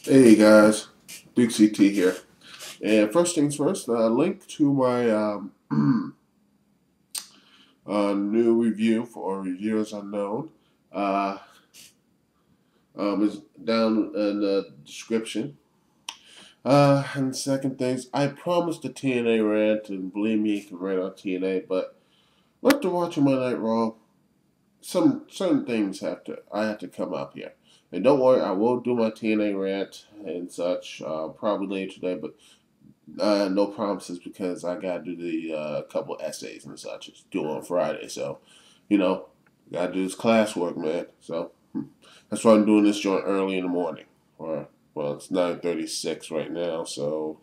Hey guys, Big CT here. And first things first, link to my new review for Reviewers Unknown uh, is down in the description. And second things, I promised the TNA rant, and believe me, you can rant on TNA, but after watching Monday Night Raw, some certain things I have to come up here. And don't worry, I will do my TNA rant and such probably later today, but no promises because I gotta do the couple essays and such. It's due on Friday, so gotta do this classwork, man. So that's why I'm doing this joint early in the morning. Or well, it's 9:36 right now, so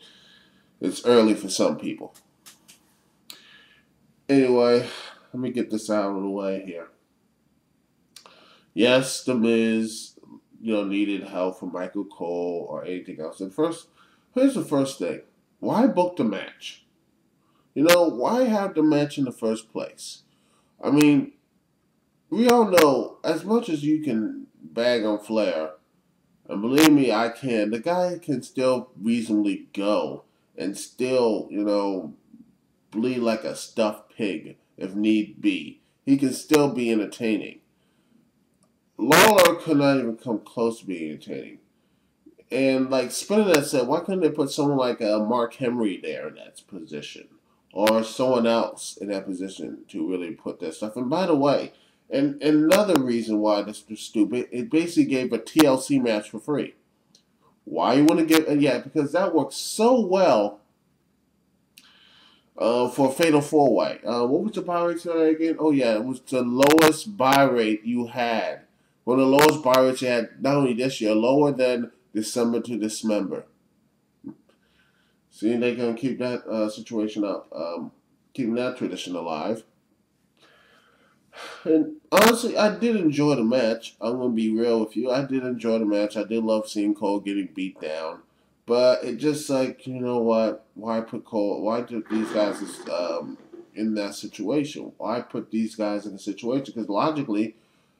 it's early for some people. Anyway, let me get this out of the way here. Yes, the Miz, needed help from Michael Cole or anything else. And first, here's the first thing: why book the match? Why have the match in the first place? I mean, we all know as much as you can bag on Flair, and believe me, I can, the guy can still reasonably go and still, bleed like a stuffed pig if need be. He can still be entertaining. Lawler could not even come close to being entertaining. And like spinning that said, why couldn't they put someone like Mark Henry there in that position, or someone else in that position to really put that stuff? And by the way, and another reason why this was stupid, it basically gave a TLC match for free. Why you want to give? Yeah, because that worked so well for a Fatal Four Way. What was the buy rate tonight again? Oh yeah, it was the lowest buy rate you had. One of the lowest buy rates you had not only this year, lower than December to Dismember. See, they're going to keep that situation up, keeping that tradition alive. And honestly, I did enjoy the match. I'm going to be real with you. I did enjoy the match. I did love seeing Cole getting beat down. But it just like, you know what? Why put Cole? Why put these guys in that situation? Why put these guys in the situation? Because logically,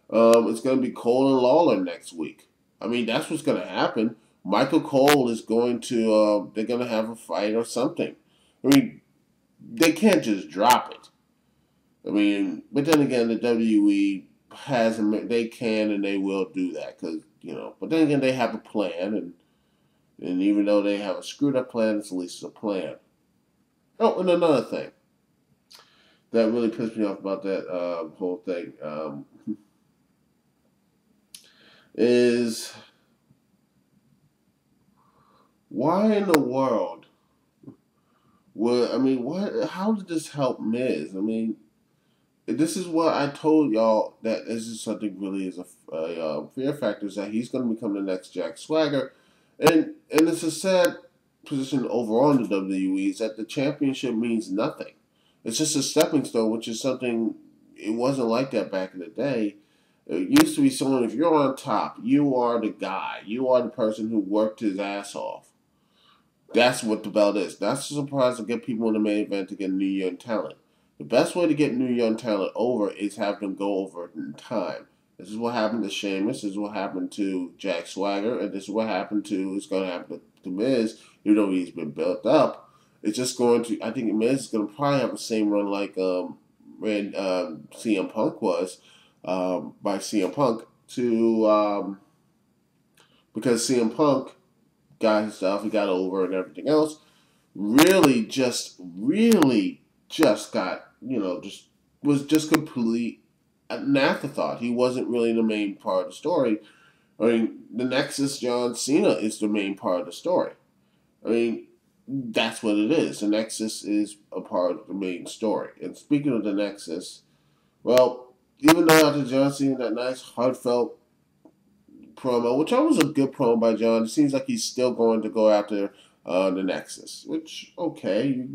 it's going to be Cole and Lawler next week. I mean, that's what's going to happen. Michael Cole is going to, they're going to have a fight or something. I mean, they can't just drop it. I mean, but then again, the WWE has, they can and they will do that because, but then again, they have a plan, and even though they have a screwed up plan, it's at least a plan. Oh, and another thing that really pissed me off about that whole thing is why in the world would, I mean, what? How did this help Miz? I mean, this is what I told y'all, that this is something really is a fear factor, is that he's going to become the next Jack Swagger, and it's a sad position overall in the WWE is that the championship means nothing. It's just a stepping stone, which is something, it wasn't like that back in the day. It used to be someone, if you're on top, you are the guy. You are the person who worked his ass off. That's what the belt is. That's the surprise to get people in the main event to get new young talent. The best way to get new young talent over is have them go over in time. This is what happened to Sheamus. This is what happened to Jack Swagger. And this is what happened to, it's going to happen to Miz, even though he's been built up. It's just going to, I think Miz is going to probably have the same run like when CM Punk was, by CM Punk, to, because CM Punk got his stuff, he got over and everything else, really just got, just was just completely an afterthought. He wasn't really the main part of the story. I mean, the Nexus John Cena is the main part of the story. I mean, that's what it is. The Nexus is a part of the main story. And speaking of the Nexus, well, even though after John Cena, that nice heartfelt promo, which was a good promo by John, it seems like he's still going to go after the Nexus, which, okay,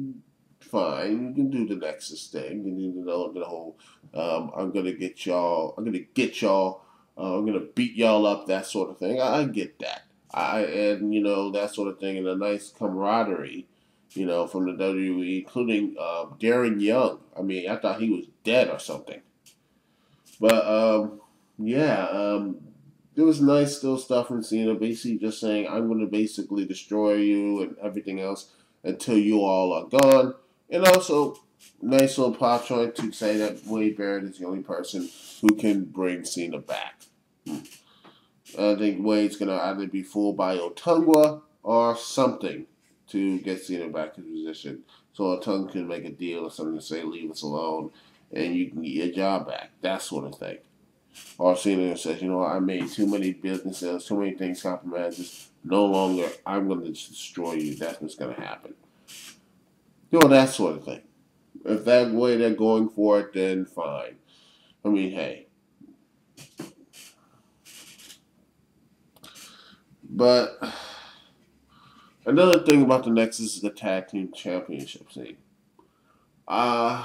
fine, you can do the Nexus thing, and the whole, I'm gonna get y'all, I'm gonna beat y'all up, that sort of thing. I get that. And that sort of thing, and a nice camaraderie, from the WWE, including Darren Young. I mean, I thought he was dead or something. But yeah, there was nice still stuff from Cena, basically just saying, I'm going to basically destroy you and everything else until you all are gone. And also, nice little pop trying to say that Wade Barrett is the only person who can bring Cena back. I think Wade's going to either be fooled by Otungwa or something to get Cena back in position. So Otungwa can make a deal or something to say, leave us alone and you can get your job back. That sort of thing. Or Cena says, I made too many businesses, too many things compromises. No longer, I'm going to destroy you. That's what's going to happen. That sort of thing. If that way they're going for it, then fine. I mean, hey. But another thing about the Nexus is the Tag Team Championship scene. I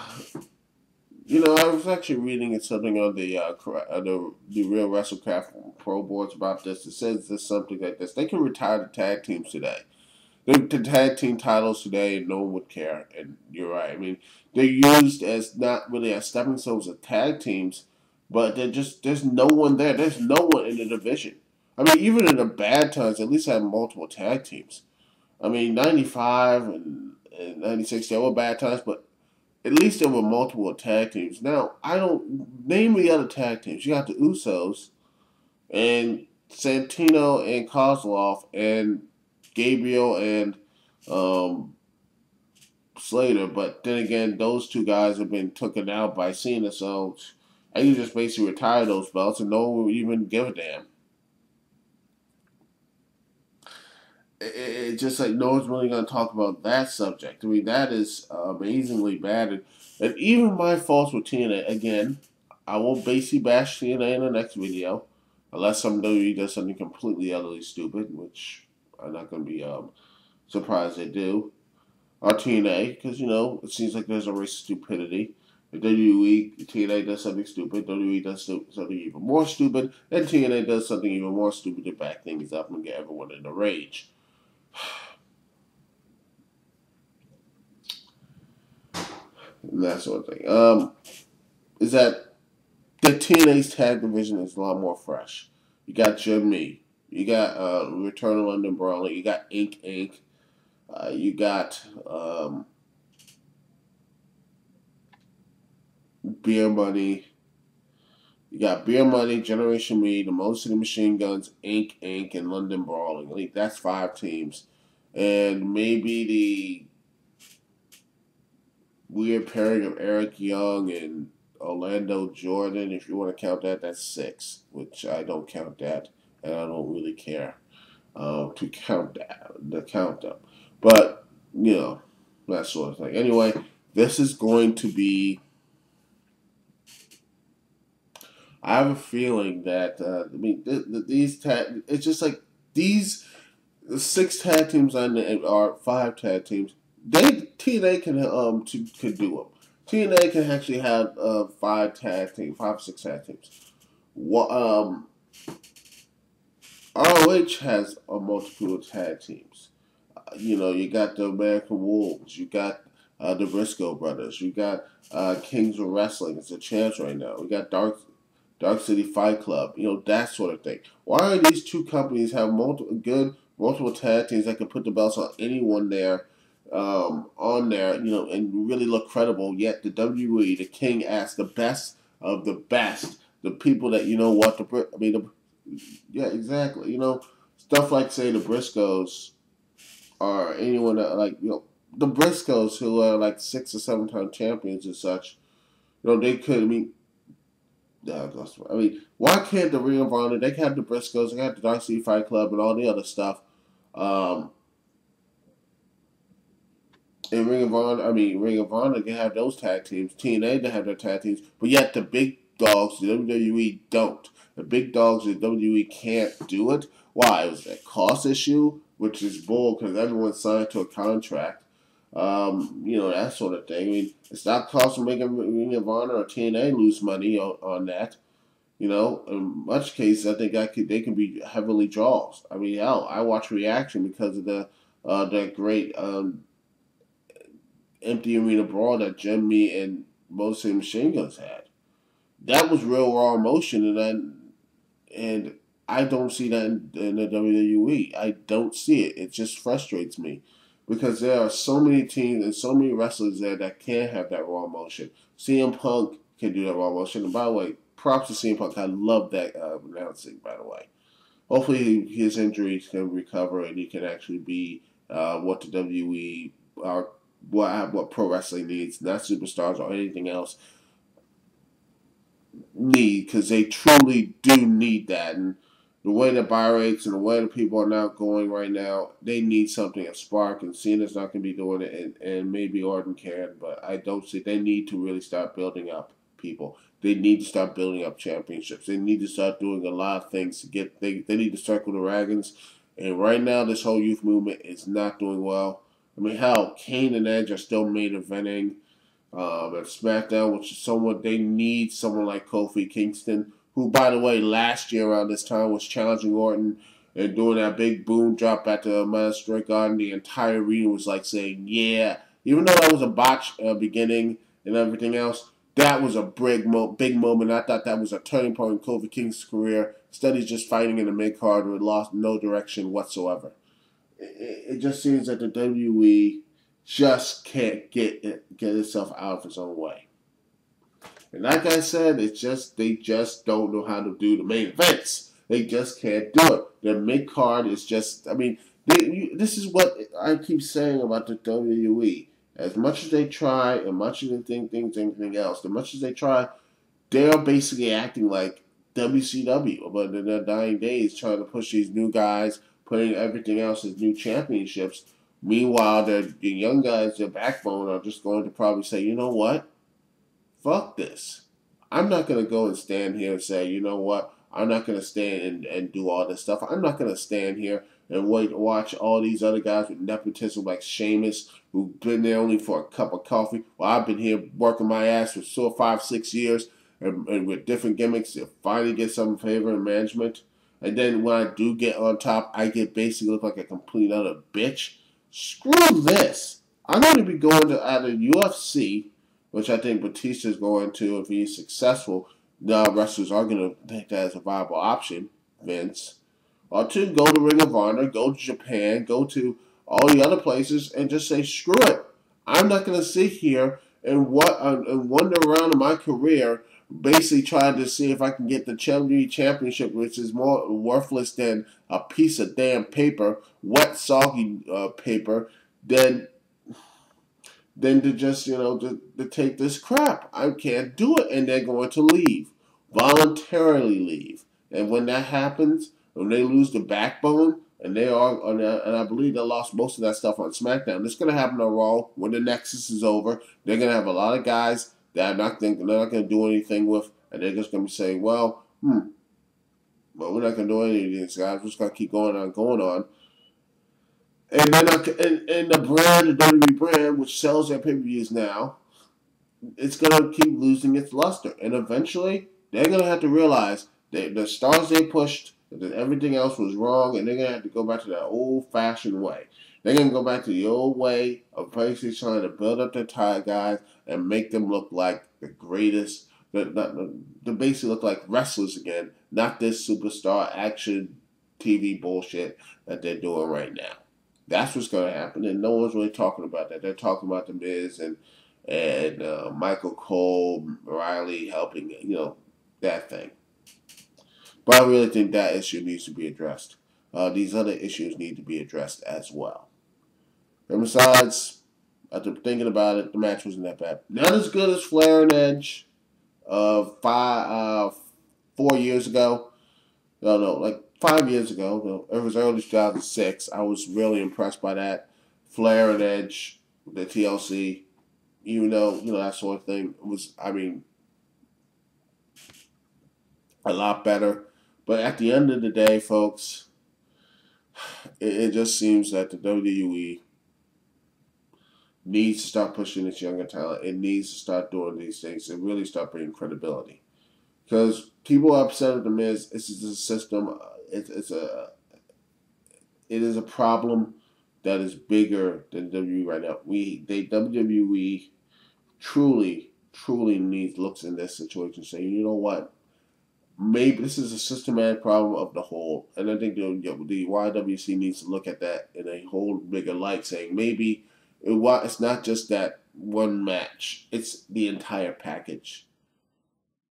was actually reading something on the Real WrestleCraft Pro boards about this. It says this something like this: they can retire the tag teams today, the tag team titles today, and no one would care. And you're right. I mean, they're used as not really as stepping stones of tag teams, but there's no one there. There's no one in the division. I mean, even in the bad times, at least have multiple tag teams. I mean, 95 and 96, there were bad times, but at least there were multiple tag teams. Now, I don't name the other tag teams. You got the Usos and Santino and Kozlov and Gabriel and um, Slater. But then again, those two guys have been taken out by Cena, so I can just basically retire those belts and no one will even give a damn. It's just like no one's really going to talk about that subject. I mean, that is amazingly bad. And even my faults with TNA, again, I will basically bash TNA in the next video, unless some WWE does something completely utterly stupid, which I'm not going to be surprised they do. Or TNA, because, it seems like there's a race of stupidity. If WWE, TNA does something stupid, WWE does something even more stupid, and TNA does something even more stupid to back things up and get everyone in a rage. And that sort of thing. Is that the TNA's tag division is a lot more fresh. You got Jim Me. You got Return of London Brawling. You got Ink Inc. You got Beer Money. You got Beer Money, Generation Me, the Most of the Machine Guns, Ink Inc., and London Brawling. I think that's 5 teams. And maybe the weird pairing of Eric Young and Orlando Jordan, if you want to count that, that's 6, which I don't count that, and I don't really care to count them. But, that sort of thing. Anyway, this is going to be, I have a feeling that, it's just like these 6 tag teams or 5 tag teams. TNA can do them. TNA can actually have 5 or 6 tag teams. ROH has a multitude of tag teams. You got the American Wolves. You got the Briscoe brothers. You got Kings of Wrestling. It's the champs right now. We got Dark City Fight Club. That sort of thing. Why are these two companies have multiple tag teams that can put the belts on anyone there? On there, and really look credible. Yet the WWE, the King, asks the best of the best, the people that yeah, exactly. Stuff like say the Briscoes or anyone that the Briscoes who are like 6 or 7 time champions and such. They could. Why can't the Ring of Honor? They can have the Briscoes. They got the Dark City Fight Club and all the other stuff. In Ring of Honor can have those tag teams. TNA can have their tag teams, but yet the big dogs, the WWE don't. The big dogs, the WWE can't do it. Why? It was a cost issue, which is bull because everyone signed to a contract. That sort of thing. I mean, it's not costing making Ring of Honor or TNA lose money on that. In much cases, I think they can be heavily draws. I mean, hell, I watch Reaction because of the great empty arena brawl that Jim Me and most of the Machine Guns had. That was real raw emotion, and I don't see that in the WWE. I don't see it. It just frustrates me because there are so many teams and so many wrestlers there that can have that raw motion. CM Punk can do that raw motion. And by the way, props to CM Punk. I love that announcing, by the way. Hopefully his injuries can recover and he can actually be what the WWE or what pro wrestling needs, not superstars or anything else need, because they truly do need that. And the way the buy rates and the way the people are now going right now, they need something, a spark. And Cena's not going to be doing it, and maybe Orton can, but I don't see. They need to really start building up people. They need to start building up championships. They need to start doing a lot of things to get. They need to circle the wagons. And right now, this whole youth movement is not doing well. I mean, hell, Kane and Edge are still main eventing at SmackDown, which is someone they need someone like Kofi Kingston, who, by the way, last year around this time was challenging Orton and doing that big boom drop at the Madison Square Garden. The entire arena was like saying, "Yeah," even though that was a botch beginning and everything else. That was a big moment. I thought that was a turning point in Kofi Kingston's career. Instead, he's just fighting in the mid card with lost no direction whatsoever. It just seems that the WWE just can't get itself out of its own way. And like I said, it's just they just don't know how to do the main events. They just can't do it. Their mid card is just. I mean, this is what I keep saying about the WWE. As much as they try, and much as they think anything else, as much as they try, they're basically acting like WCW, but in their dying days, trying to push these new guys, putting everything else as new championships. Meanwhile, the young guys, their backbone, are just going to probably say, you know what? Fuck this. I'm not going to go and stand here and say, you know what? I'm not going to stand and do all this stuff. I'm not going to stand here and watch all these other guys with nepotism like Sheamus, who've been there only for a cup of coffee. Well, I've been here working my ass for 5, 6 years and with different gimmicks to finally get some favor and management. And then when I do get on top, I get basically look like a complete other bitch. Screw this. I'm going to be going to either UFC, which I think Batista's going to if he's successful. Now wrestlers are going to take that as a viable option, Vince. Or to go to Ring of Honor, go to Japan, go to all the other places, and just say, screw it. I'm not going to sit here and wander around in my career basically trying to see if I can get the WWE Championship, which is more worthless than a piece of damn paper, wet, soggy paper, than to just, to take this crap. I can't do it. And they're going to leave. Voluntarily leave. And when that happens, when they lose the backbone, and I believe they lost most of that stuff on SmackDown. It's going to happen on Raw when the Nexus is over. They're going to have a lot of guys that they're not going to do anything with, and they're just going to be saying, well, we're not going to do any of these guys. We're just going to keep going on. And then and the brand, the WWE brand, which sells their pay-per-views now, it's going to keep losing its luster. And eventually, they're going to have to realize that the stars they pushed, that everything else was wrong, and they're going to have to go back to that old-fashioned way. They're going to go back to the old way of basically trying to build up their tired guys and make them look like the greatest, to basically look like wrestlers again, not this superstar action TV bullshit that they're doing right now. That's what's going to happen, and no one's really talking about that. They're talking about The Miz and Michael Cole, Riley helping, that thing. But I really think that issue needs to be addressed. These other issues need to be addressed as well. And besides, after thinking about it, the match wasn't that bad. Not as good as Flair and Edge 4 years ago. No, like 5 years ago. It was early 2006. I was really impressed by that. Flair and Edge, the TLC, even though, that sort of thing was, a lot better. But at the end of the day, folks, it just seems that the WWE needs to start pushing its younger talent. It needs to start doing these things and really start bringing credibility. Because people are upset at The Miz. This is a system. It is a problem that is bigger than WWE right now. WWE truly looks in this situation saying, you know what? maybe this is a systematic problem of the whole, and I think the YWC needs to look at that in a whole bigger light, saying maybe it's not just that one match; it's the entire package.